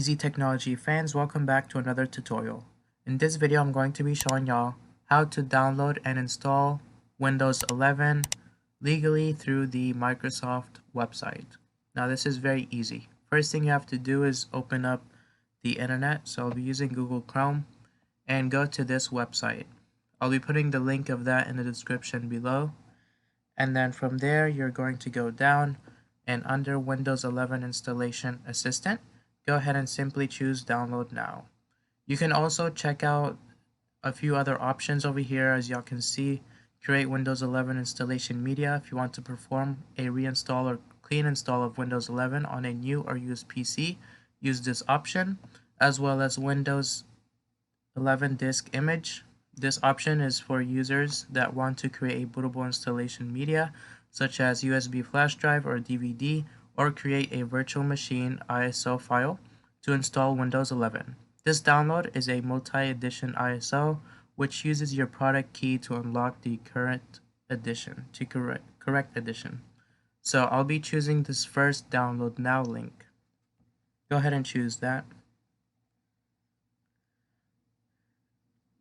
Easy Technology fans, welcome back to another tutorial. In this video I'm going to be showing y'all how to download and install Windows 11 legally through the Microsoft website. Now this is very easy. First thing you have to do is open up the internet, so I'll be using Google Chrome, and go to this website. I'll be putting the link of that in the description below, and then from there you're going to go down and under Windows 11 Installation Assistant, go ahead and simply choose Download Now. You can also check out a few other options over here. As y'all can see, create Windows 11 installation media if you want to perform a reinstall or clean install of Windows 11 on a new or used PC. Use this option, as well as Windows 11 disk image. This option is for users that want to create a bootable installation media such as USB flash drive or DVD, or create a virtual machine ISO file to install Windows 11. This download is a multi-edition ISO which uses your product key to unlock the correct edition. So I'll be choosing this first Download Now link. Go ahead and choose that.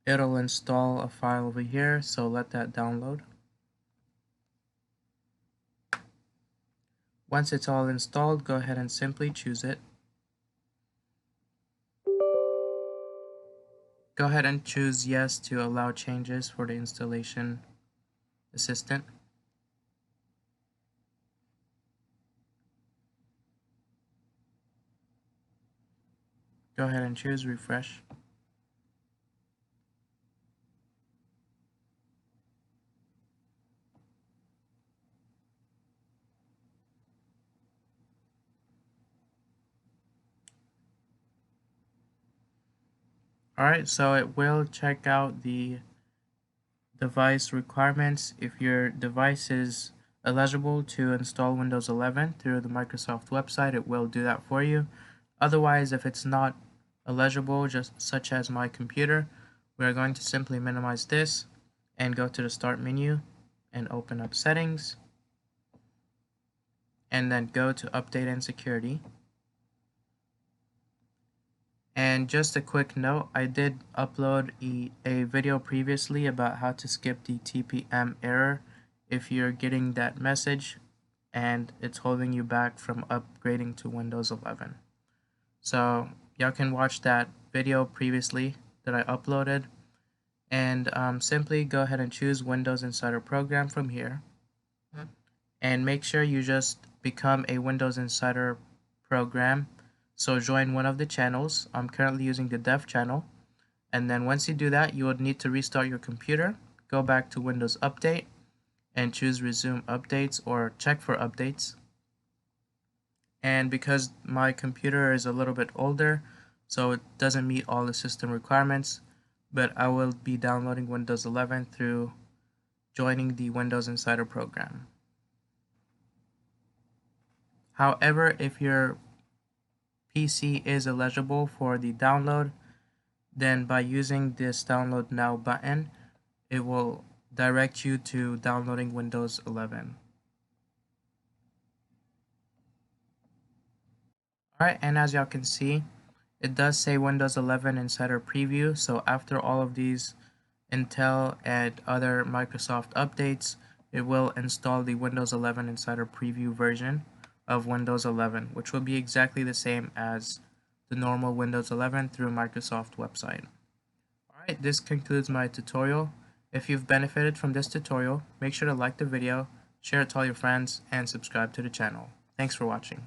It'll install a file over here, so let that download. Once it's all installed, go ahead and simply choose it. Go ahead and choose yes to allow changes for the installation assistant. Go ahead and choose refresh. Alright, so it will check out the device requirements. If your device is eligible to install Windows 11 through the Microsoft website, it will do that for you. Otherwise, if it's not eligible, just such as my computer, we are going to simply minimize this and go to the Start menu and open up Settings, and then go to Update and Security. And just a quick note, I did upload a video previously about how to skip the TPM error if you're getting that message and it's holding you back from upgrading to Windows 11. So y'all can watch that video previously that I uploaded, and simply go ahead and choose Windows Insider Program from here, and make sure you just become a Windows Insider program. So join one of the channels. I'm currently using the dev channel, and then once you do that, you would need to restart your computer, go back to Windows Update, and choose Resume Updates or Check for Updates. And because my computer is a little bit older, so it doesn't meet all the system requirements, but I will be downloading Windows 11 through joining the Windows Insider program. However, if your PC is eligible for the download, then by using this Download Now button, it will direct you to downloading Windows 11. Alright, and as y'all can see, it does say Windows 11 Insider Preview, so after all of these Intel and other Microsoft updates, it will install the Windows 11 Insider Preview version of Windows 11, which will be exactly the same as the normal Windows 11 through Microsoft website. Alright, this concludes my tutorial. If you've benefited from this tutorial, make sure to like the video, share it to all your friends, and subscribe to the channel. Thanks for watching.